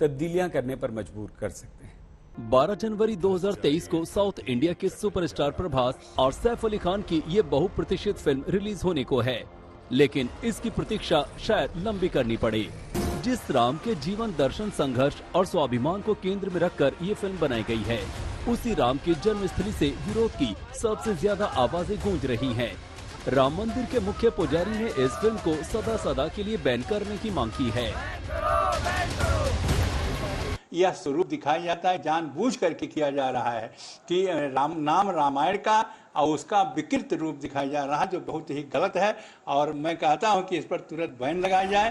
तब्दीलियां करने पर मजबूर कर सकते हैं। 12 जनवरी 2023 को साउथ इंडिया के सुपरस्टार प्रभास और सैफ अली खान की ये बहुप्रतीक्षित फिल्म रिलीज होने को है, लेकिन इसकी प्रतीक्षा शायद लंबी करनी पड़े। जिस राम के जीवन दर्शन, संघर्ष और स्वाभिमान को केंद्र में रखकर ये फिल्म बनाई गई है, उसी राम की जन्मस्थली से विरोध की सबसे ज्यादा आवाजें गूंज रही हैं। राम मंदिर के मुख्य पुजारी ने इस फिल्म को सदा सदा के लिए बैन करने की मांग की है। यह स्वरूप दिखाया जाता है, जानबूझ करके किया जा रहा है कि नाम रामायण का और उसका विकृत रूप दिखाया जा रहा है, जो बहुत ही गलत है। और मैं कहता हूं कि इस पर तुरंत बैन लगाया जाए।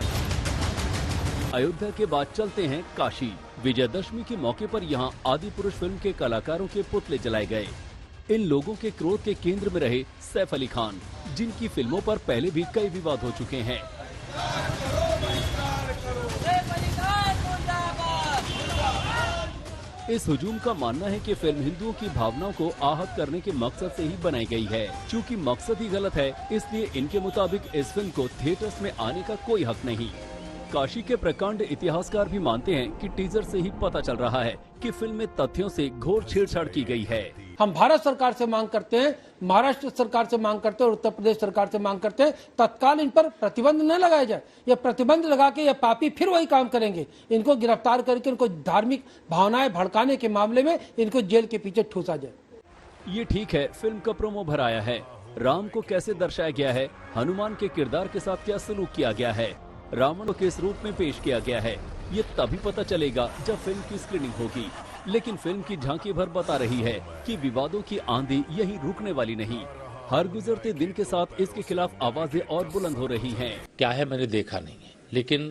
अयोध्या के बाद चलते हैं काशी। विजयदशमी के मौके पर यहां आदि पुरुष फिल्म के कलाकारों के पुतले जलाए गए। इन लोगों के क्रोध के केंद्र में रहे सैफ अली खान, जिनकी फिल्मों पर पहले भी कई विवाद हो चुके हैं। इस हुजूम का मानना है कि फिल्म हिंदुओं की भावनाओं को आहत करने के मकसद से ही बनाई गई है। चूंकि मकसद ही गलत है, इसलिए इनके मुताबिक इस फिल्म को थिएटर्स में आने का कोई हक नहीं। काशी के प्रकांड इतिहासकार भी मानते हैं कि टीजर से ही पता चल रहा है कि फिल्म में तथ्यों से घोर छेड़छाड़ की गई है। हम भारत सरकार से मांग करते हैं, महाराष्ट्र सरकार से मांग करते हैं और उत्तर प्रदेश सरकार से मांग करते हैं, तत्काल इन पर प्रतिबंध न लगाया जाए। ये प्रतिबंध लगा के ये पापी फिर वही काम करेंगे। इनको गिरफ्तार करके इनको धार्मिक भावनाएं भड़काने के मामले में इनको जेल के पीछे ठूसा जाए। ये ठीक है, फिल्म का प्रोमो भराया है, राम को कैसे दर्शाया गया है, हनुमान के किरदार के साथ क्या सलूक किया गया है, रावण को किस रूप में पेश किया गया है, ये तभी पता चलेगा जब फिल्म की स्क्रीनिंग होगी। लेकिन फिल्म की झांकी भर बता रही है कि विवादों की आंधी यही रुकने वाली नहीं। हर गुजरते दिन के साथ इसके खिलाफ आवाजें और बुलंद हो रही हैं। क्या है मैंने देखा नहीं है, लेकिन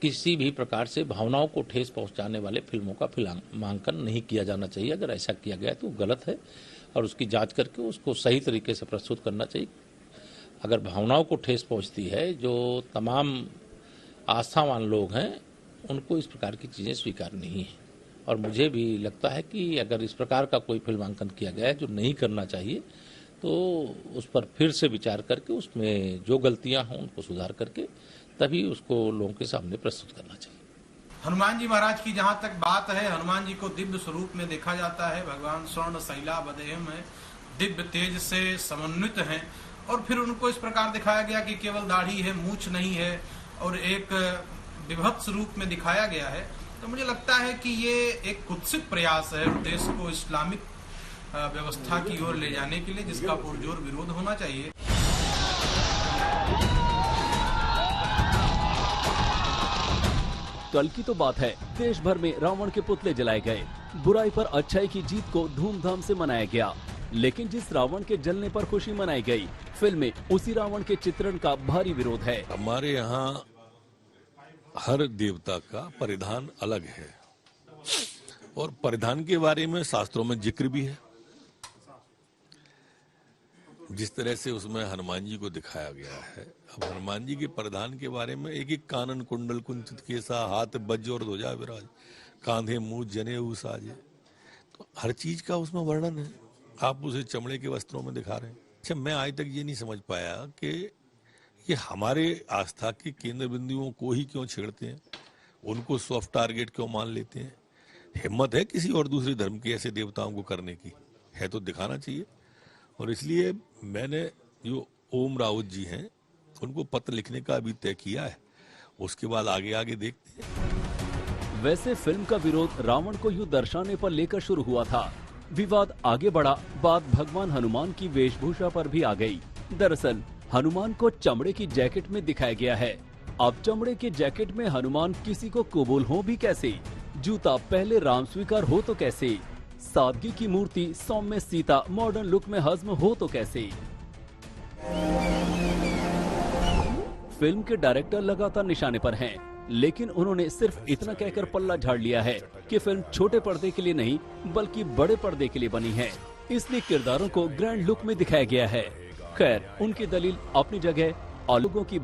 किसी भी प्रकार से भावनाओं को ठेस पहुंचाने वाले फिल्मों का फिल्मांकन नहीं किया जाना चाहिए। अगर ऐसा किया गया तो गलत है और उसकी जांच करके उसको सही तरीके से प्रस्तुत करना चाहिए। अगर भावनाओं को ठेस पहुंचती है, जो तमाम आस्थावान लोग हैं उनको इस प्रकार की चीज़ें स्वीकार नहीं है। और मुझे भी लगता है कि अगर इस प्रकार का कोई फिल्मांकन किया गया है जो नहीं करना चाहिए, तो उस पर फिर से विचार करके उसमें जो गलतियां हों उनको सुधार करके तभी उसको लोगों के सामने प्रस्तुत करना चाहिए। हनुमान जी महाराज की जहाँ तक बात है, हनुमान जी को दिव्य स्वरूप में देखा जाता है। भगवान स्वर्ण शैला बदेहम है, दिव्य तेज से समन्वित हैं। और फिर उनको इस प्रकार दिखाया गया कि केवल दाढ़ी है, मूछ नहीं है और एक विभत्स रूप में दिखाया गया है। तो मुझे लगता है कि ये एक कुत्सित प्रयास है देश को इस्लामिक व्यवस्था की ओर ले जाने के लिए, जिसका पुरजोर विरोध होना चाहिए। कल की तो बात है, देश भर में रावण के पुतले जलाए गए, बुराई पर अच्छाई की जीत को धूमधाम से मनाया गया। लेकिन जिस रावण के जलने पर खुशी मनाई गई, फिल्म में उसी रावण के चित्रण का भारी विरोध है। हमारे यहाँ हर देवता का परिधान अलग है और परिधान के बारे में शास्त्रों में जिक्र भी है। जिस तरह से उसमें हनुमान जी को दिखाया गया है, अब हनुमान जी के परिधान के बारे में एक एक कानन कुंडल कुंचित केसा, हाथ बज्र और ध्वजा विराज, कांधे मुंह जनेऊ साजे, तो हर चीज का उसमें वर्णन है। आप उसे चमड़े के वस्त्रों में दिखा रहे हैं। अच्छा, मैं आज तक ये नहीं समझ पाया कि ये हमारे आस्था के केंद्र बिंदुओं को ही क्यों छेड़ते हैं, उनको सॉफ्ट टारगेट क्यों मान लेते हैं। हिम्मत है किसी और दूसरे धर्म के ऐसे देवताओं को करने की, है तो दिखाना चाहिए। और इसलिए मैंने जो ओम राउत जी हैं उनको पत्र लिखने का अभी तय किया है, उसके बाद आगे आगे देखते हैं। वैसे फिल्म का विरोध रावण को यूं दर्शाने पर लेकर शुरू हुआ था। विवाद आगे बढ़ा, बात भगवान हनुमान की वेशभूषा पर भी आ गई। दरअसल हनुमान को चमड़े की जैकेट में दिखाया गया है। अब चमड़े के जैकेट में हनुमान किसी को कबूल हो भी कैसे, जूता पहले राम स्वीकार हो तो कैसे, सादगी की मूर्ति सौम्य सीता मॉडर्न लुक में हजम हो तो कैसे। फिल्म के डायरेक्टर लगातार निशाने पर हैं, लेकिन उन्होंने सिर्फ इतना कहकर पल्ला झाड़ लिया है कि फिल्म छोटे पर्दे के लिए नहीं बल्कि बड़े पर्दे के लिए बनी है, इसलिए किरदारों को ग्रैंड लुक में दिखाया गया है। खैर, उनकी दलील अपनी जगह और लोगों की